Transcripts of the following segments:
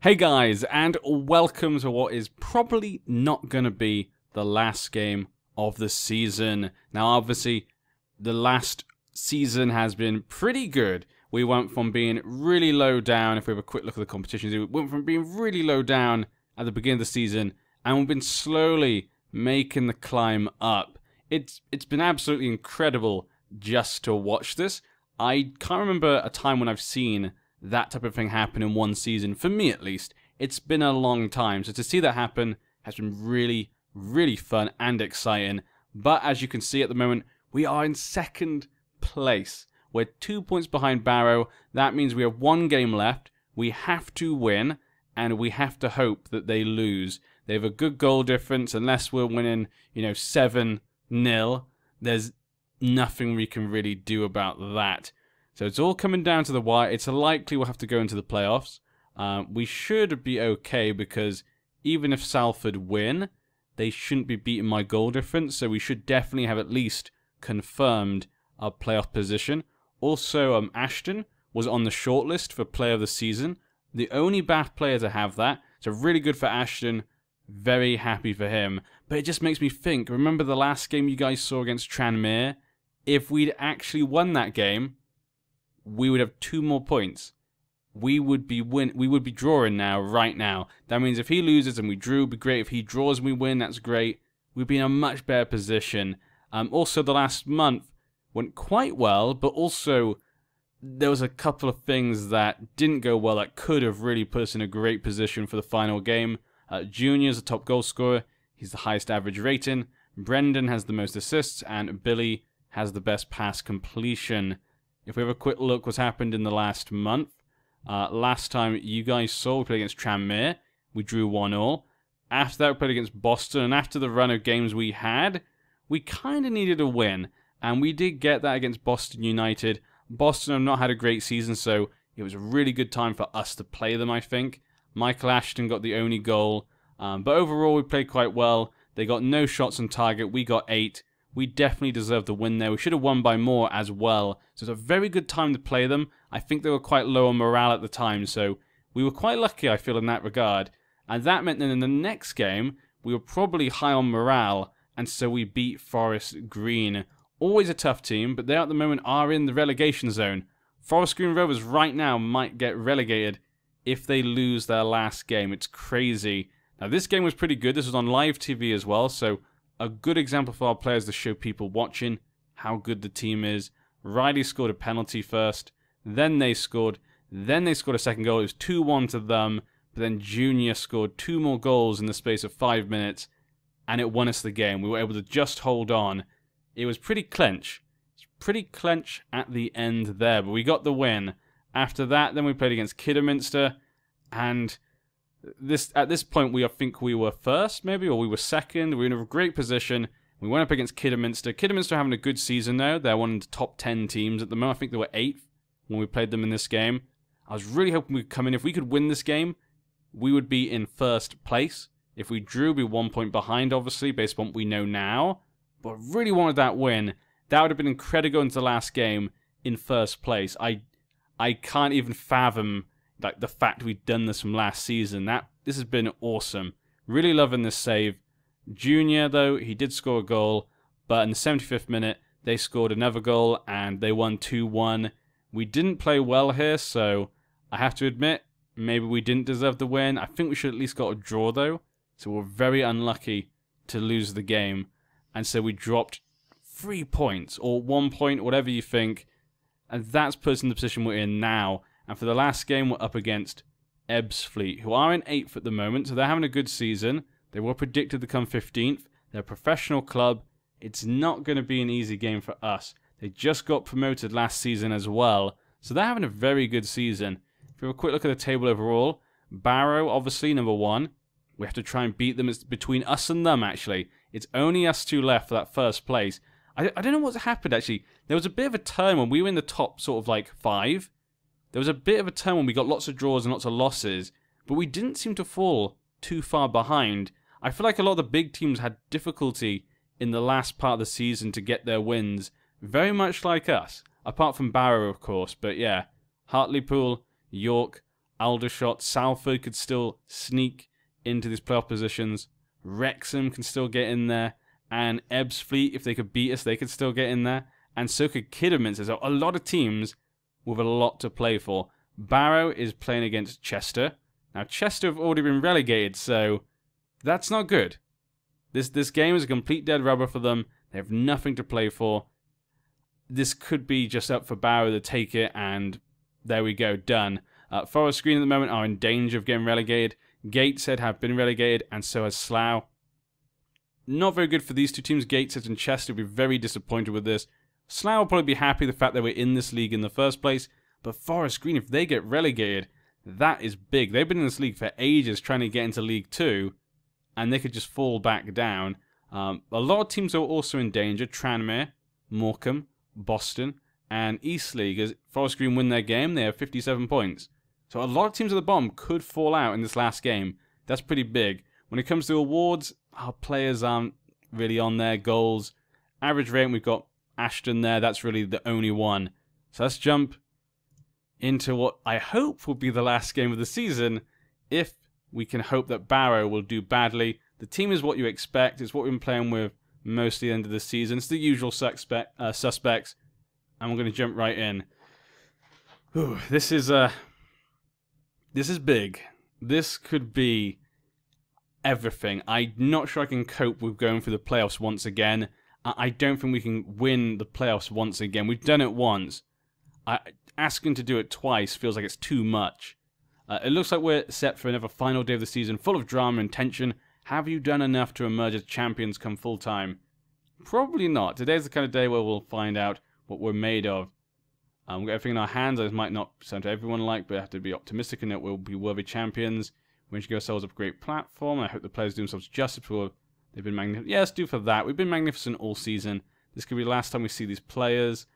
Hey guys, and welcome to what is probably not going to be the last game of the season. Now obviously, the last season has been pretty good. We went from being really low down, if we have a quick look at the competitions, we went from being really low down at the beginning of the season, and we've been slowly making the climb up. It's been absolutely incredible just to watch this. I can't remember a time when I've seen that type of thing happen in one season. For me, at least, it's been a long time. So to see that happen has been really, really fun and exciting. But as you can see at the moment, we are in second place. We're 2 points behind Barrow. That means we have one game left. We have to win, and we have to hope that they lose. They have a good goal difference. Unless we're winning, 7-0, there's nothing we can really do about that. So it's all coming down to the wire. It's likely we'll have to go into the playoffs. We should be okay because even if Salford win, they shouldn't be beating my goal difference. So we should definitely have at least confirmed our playoff position. Also, Ashton was on the shortlist for Player of the Season. The only Bath player to have that. So really good for Ashton. Very happy for him. But it just makes me think, remember the last game you guys saw against Tranmere? If we'd actually won that game, we would have 2 more points. We would be drawing now, right now. That means if he loses and we drew, it'd be great. If he draws and we win, that's great. We'd be in a much better position. Also, the last month went quite well, but also there was a couple of things that didn't go well that could have really put us in a great position for the final game. Junior's the top goal scorer. He's the highest average rating. Brendan has the most assists, and Billy has the best pass completion. If we have a quick look what's happened in the last month. Last time you guys saw, we played against Tranmere. We drew 1-1. After that, we played against Boston. And after the run of games we had, we kind of needed a win. And we did get that against Boston United. Boston have not had a great season, so it was a really good time for us to play them, I think. Michael Ashton got the only goal. But overall, we played quite well. They got no shots on target. We got 8. We definitely deserved the win there. We should have won by more as well. So it's a very good time to play them. I think they were quite low on morale at the time, so we were quite lucky, I feel, in that regard. And that meant that in the next game, we were probably high on morale, and so we beat Forest Green. Always a tough team, but they at the moment are in the relegation zone. Forest Green Rovers right now might get relegated if they lose their last game. It's crazy. Now, this game was pretty good. This was on live TV as well, so a good example for our players to show people watching how good the team is. Riley scored a penalty first, then they scored a second goal. It was 2-1 to them, but then Junior scored 2 more goals in the space of 5 minutes, and it won us the game. We were able to just hold on. It was pretty clench. It's pretty clench at the end there, but we got the win. After that, then we played against Kidderminster, and at this point, I think we were first, maybe, or we were second. We were in a great position. We went up against Kidderminster. Kidderminster are having a good season now. They're one of the top 10 teams at the moment. I think they were 8th when we played them in this game. I was really hoping we'd come in. If we could win this game, we would be in first place. If we drew, we'd be 1 point behind, obviously, based on what we know now. But I really wanted that win. That would have been incredible going into the last game in first place. I can't even fathom the fact we've done this from last season. This has been awesome. Really loving this save. Junior, though, he did score a goal, but in the 75th minute, they scored another goal, and they won 2-1. We didn't play well here, so I have to admit, maybe we didn't deserve the win. I think we should at least got a draw, though, so we're very unlucky to lose the game. And so we dropped 3 points, or 1 point, whatever you think, and that's put us in the position we're in now. And for the last game, we're up against Ebbsfleet, who are in 8th at the moment, so they're having a good season. They were predicted to come 15th. They're a professional club. It's not going to be an easy game for us. They just got promoted last season as well, so they're having a very good season. If we have a quick look at the table overall, Barrow, obviously, number 1. We have to try and beat them. It's between us and them, actually. It's only us 2 left for that first place. I don't know what's happened, actually. There was a bit of a turn when we were in the top sort of 5. There was a bit of a turn when we got lots of draws and lots of losses, but we didn't seem to fall too far behind. I feel like a lot of the big teams had difficulty in the last part of the season to get their wins, very much like us, apart from Barrow, of course. But yeah, Hartlepool, York, Aldershot, Salford could still sneak into these playoff positions. Wrexham can still get in there. And Ebbsfleet, if they could beat us, they could still get in there. And so could Kidderminster. So a lot of teams with a lot to play for. Barrow is playing against Chester. Now, Chester have already been relegated, so that's not good. This game is a complete dead rubber for them. They have nothing to play for. This could be just up for Barrow to take it, and there we go, done. Forest Green at the moment are in danger of getting relegated. Gateshead have been relegated, and so has Slough. Not very good for these two teams. Gateshead and Chester will be very disappointed with this. Slough will probably be happy with the fact that we're in this league in the first place. But Forest Green, if they get relegated, that is big. They've been in this league for ages trying to get into League 2, and they could just fall back down. A lot of teams are also in danger. Tranmere, Morecambe, Boston, and Eastleigh. As Forest Green win their game, they have 57 points. So a lot of teams at the bottom could fall out in this last game. That's pretty big. When it comes to awards, our players aren't really on their goals. Average rating, we've got Ashton there. That's really the only one. So let's jump into what I hope will be the last game of the season, if we can hope that Barrow will do badly. The team is what you expect. It's what we've been playing with most of the end of the season. It's the usual suspects. And we're going to jump right in. Ooh, this is big. This could be everything. I'm not sure I can cope with going through the playoffs once again. I don't think we can win the playoffs once again. We've done it once. Asking to do it twice feels like it's too much. It looks like we're set for another final day of the season, full of drama and tension. Have you done enough to emerge as champions come full time? Probably not. Today's the kind of day where we'll find out what we're made of. We've got everything in our hands. This might not sound to everyone like, but I have to be optimistic in that we'll be worthy champions. We should give ourselves a great platform. I hope the players do themselves justice for they've been magnificent. Yeah, let's do for that. We've been magnificent all season. This could be the last time we see these players.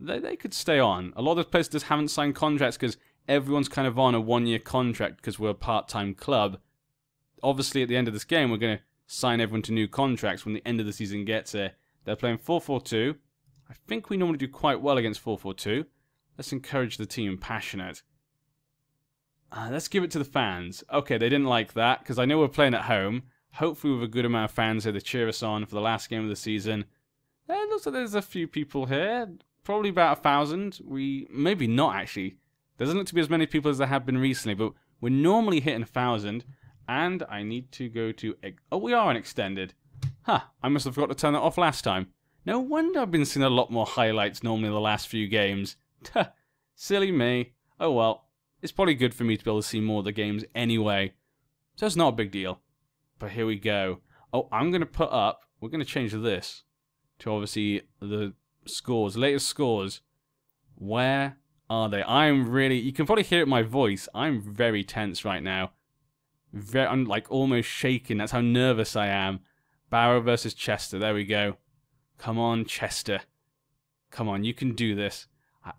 They could stay on. A lot of those players just haven't signed contracts because everyone's kind of on a one-year contract because we're a part-time club. Obviously, at the end of this game, we're going to sign everyone to new contracts when the end of the season gets here. They're playing 4-4-2. I think we normally do quite well against 4-4-2. Let's encourage the team. Passionate. Let's give it to the fans. Okay, they didn't like that because I know we're playing at home. Hopefully with a good amount of fans here to cheer us on for the last game of the season. It looks like there's a few people here. Probably about 1,000. Maybe not, actually. There doesn't look to be as many people as there have been recently, but we're normally hitting 1,000. And I need to go to... Oh, we are on extended. Huh, I must have forgot to turn that off last time. No wonder I've been seeing a lot more highlights normally in the last few games. Silly me. Oh well. It's probably good for me to be able to see more of the games anyway. So it's not a big deal. But here we go. Oh, I'm going to put up... We're going to change this to obviously the scores. Latest scores. Where are they? I'm really... You can probably hear it in my voice. I'm very tense right now. I'm like almost shaking. That's how nervous I am. Barrow versus Chester. There we go. Come on, Chester. Come on, you can do this.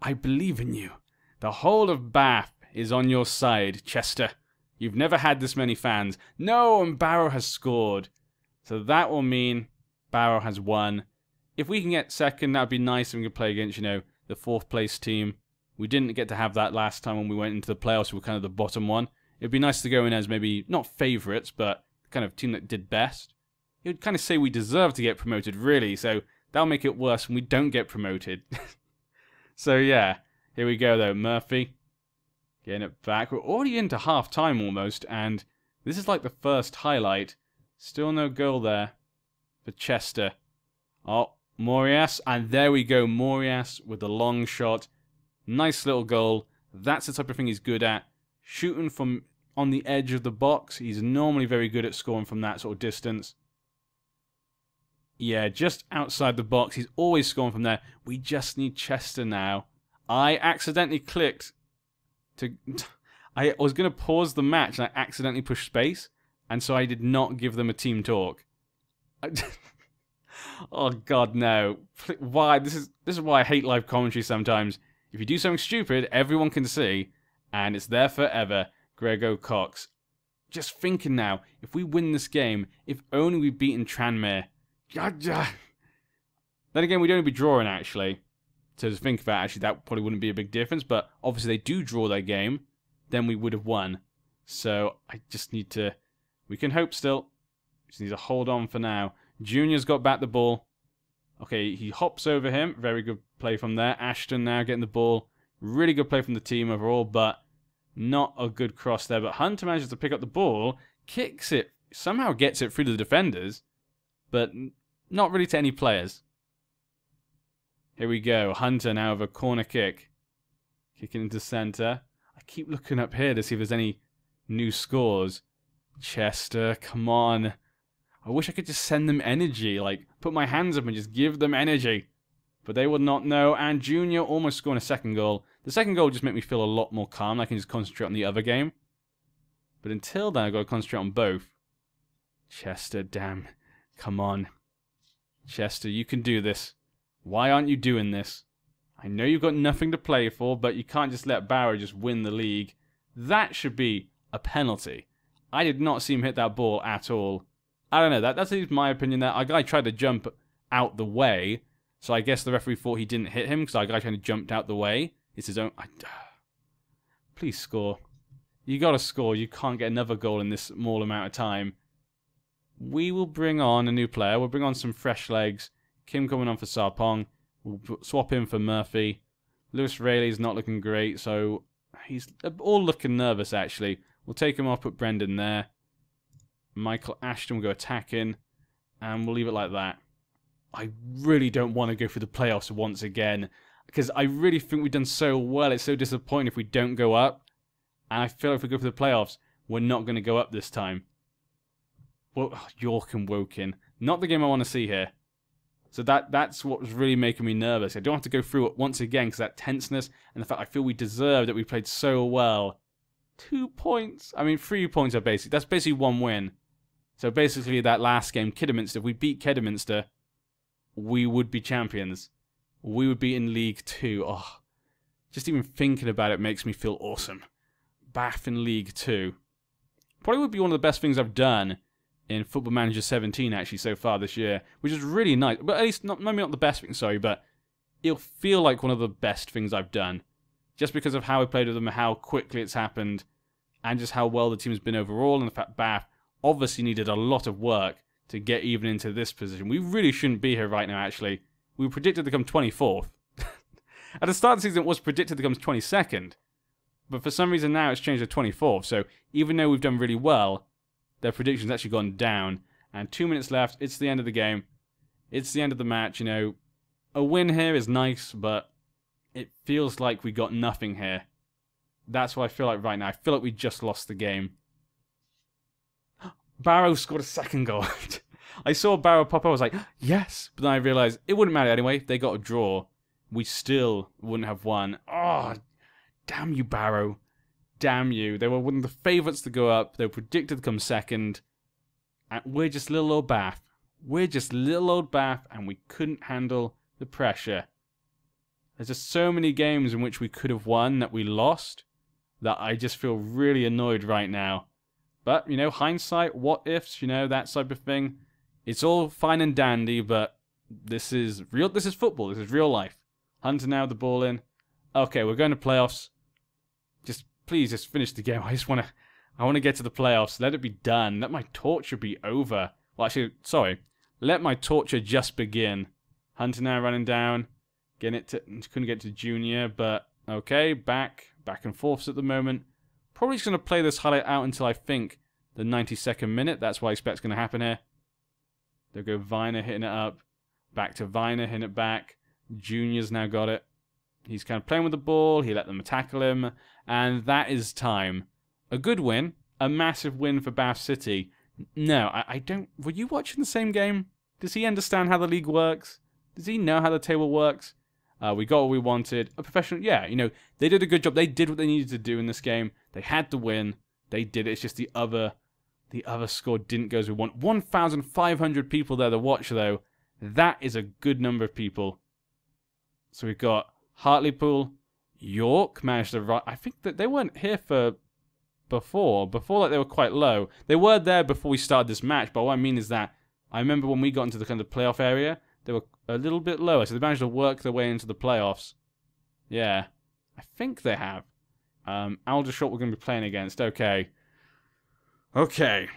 I believe in you. The whole of Bath is on your side, Chester. You've never had this many fans. No, and Barrow has scored. So that will mean Barrow has won. If we can get second, that would be nice and we could play against, you know, the 4th place team. We didn't get to have that last time when we went into the playoffs. We were kind of the bottom one. It would be nice to go in as maybe, not favourites, but the kind of team that did best. It would kind of say we deserve to get promoted, really. So that'll make it worse when we don't get promoted. So yeah, here we go though. Murphy getting it back. We're already into half time almost, and this is like the first highlight. Still no goal there for Chester. Oh, Morias, and there we go. Morias with the long shot. Nice little goal. That's the type of thing he's good at. Shooting from on the edge of the box. He's normally very good at scoring from that sort of distance. Yeah, just outside the box. He's always scoring from there. We just need Chester now. I accidentally clicked to... I was going to pause the match and I accidentally pushed space. And so I did not give them a team talk. Oh, God, no. Why? This is why I hate live commentary sometimes. If you do something stupid, everyone can see. And it's there forever. Grego Cox. Just thinking now, if we win this game, if only we've beaten Tranmere... Then again, we'd only be drawing, actually. So to think about, actually, that probably wouldn't be a big difference. But obviously, they do draw their game. then we would have won. So I just need to... We can hope still. Just need to hold on for now. Junior's got back the ball. Okay, he hops over him. Very good play from there. Ashton now getting the ball. Really good play from the team overall, but not a good cross there. But Hunter manages to pick up the ball, kicks it, somehow gets it through the defenders, but not really to any players. Here we go. Hunter now with a corner kick. Kicking into center. I keep looking up here to see if there's any new scores. Chester, come on. I wish I could just send them energy. Like, put my hands up and just give them energy. But they would not know. And Junior almost scoring a second goal. The second goal just made me feel a lot more calm. I can just concentrate on the other game. But until then, I've got to concentrate on both. Chester, damn. Come on. Chester, you can do this. Why aren't you doing this? I know you've got nothing to play for, but you can't just let Barrow just win the league. That should be a penalty. I did not see him hit that ball at all. I don't know. That's at least my opinion there. Our guy tried to jump out the way, so I guess the referee thought he didn't hit him because our guy kind of jumped out the way. It's his own... Please score. You got to score. You can't get another goal in this small amount of time. We will bring on a new player. We'll bring on some fresh legs. Kim coming on for Sarpong. We'll swap him for Murphy. Lewis Rayleigh's not looking great, so he's all looking nervous, actually. We'll take him off, put Brendan there. Michael Ashton will go attacking, and we'll leave it like that. I really don't want to go for the playoffs once again, because I really think we've done so well. It's so disappointing if we don't go up, and I feel like if we go for the playoffs, we're not going to go up this time. Well, York and Woking. Not the game I want to see here. So that's what was really making me nervous. I don't have to go through it once again because that tenseness and the fact I feel we deserve that we played so well. 2 points. I mean, 3 points are basic. That's basically one win. So basically that last game, Kidderminster, if we beat Kidderminster, we would be champions. We would be in League 2. Oh, just even thinking about it makes me feel awesome. Bath in League 2. Probably would be one of the best things I've done in Football Manager 17 actually so far this year, which is really nice. But at least, maybe not the best thing, sorry, but it'll feel like one of the best things I've done. Just because of how I played with them, how quickly it's happened, and just how well the team's been overall, and the fact Bath obviously needed a lot of work to get even into this position. We really shouldn't be here right now, actually. We were predicted to come 24th. At the start of the season, it was predicted to come 22nd. But for some reason now, it's changed to 24th. So even though we've done really well, their prediction's actually gone down. And 2 minutes left. It's the end of the game. It's the end of the match, you know. A win here is nice, but it feels like we got nothing here. That's what I feel like right now. I feel like we just lost the game. Barrow scored a second goal. I saw Barrow pop up. I was like, yes. But then I realized it wouldn't matter anyway. If they got a draw, we still wouldn't have won. Oh, damn you, Barrow. Damn you. They were one of the favourites to go up. They were predicted to come second. And we're just little old Bath. We're just little old Bath, and we couldn't handle the pressure. There's just so many games in which we could have won that we lost that I just feel really annoyed right now. But, you know, hindsight, what ifs, you know, that type of thing. It's all fine and dandy, but this is real. This is football. This is real life. Hunter now with the ball in. Okay, we're going to playoffs. Please just finish the game. I want to get to the playoffs. Let it be done. Let my torture be over. Well, actually, sorry. Let my torture just begin. Hunter now running down. Getting it to... Couldn't get to Junior, but... Okay, back and forths at the moment. Probably just going to play this highlight out until I think the 92nd minute. That's what I expect's going to happen here. They'll go Viner hitting it up. Back to Viner hitting it back. Junior's now got it. He's kind of playing with the ball. He let them tackle him. And that is time. A good win. A massive win for Bath City. No, I don't... Were you watching the same game? Does he understand how the league works? Does he know how the table works? We got what we wanted. A professional... Yeah, you know, they did a good job. They did what they needed to do in this game. They had to win. They did it. It's just the other score didn't go as we want. 1,500 people there to watch, though. That is a good number of people. So we've got Hartlepool, York managed to... I think that they weren't here for before. Before, like, they were quite low. They were there before we started this match, but what I mean is that I remember when we got into the kind of playoff area, they were a little bit lower, so they managed to work their way into the playoffs. Yeah. I think they have. Aldershot we're going to be playing against. Okay. Okay.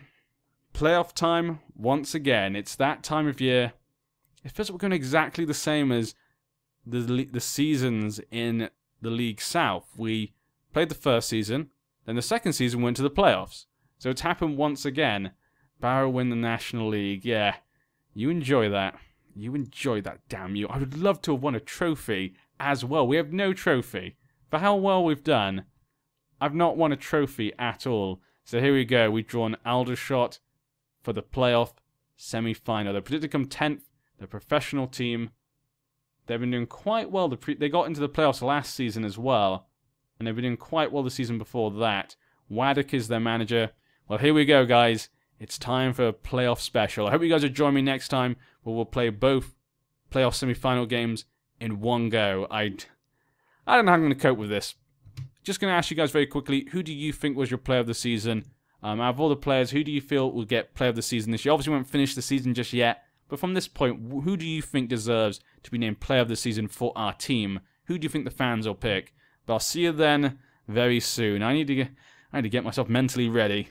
Playoff time once again. It's that time of year. It feels like we're going exactly the same as the seasons in the League South. We played the first season, then the second season went to the playoffs. So it's happened once again. Barrow win the National League. Yeah, you enjoy that. You enjoy that, damn you. I would love to have won a trophy as well. We have no trophy. For how well we've done, I've not won a trophy at all. So here we go. We've drawn Aldershot for the playoff semi-final. They're predicted to come 10th. They're a professional team. They've been doing quite well. They got into the playoffs last season as well. And they've been doing quite well the season before that. Waddock is their manager. Well, here we go, guys. It's time for a playoff special. I hope you guys will join me next time where we'll play both playoff semi-final games in one go. I don't know how I'm going to cope with this. Just going to ask you guys very quickly, who do you think was your player of the season? Out of all the players, who do you feel will get player of the season this year? Obviously, we haven't finished the season just yet. But from this point, who do you think deserves to be named player of the season for our team? Who do you think the fans will pick? But I'll see you then very soon. I need to get myself mentally ready.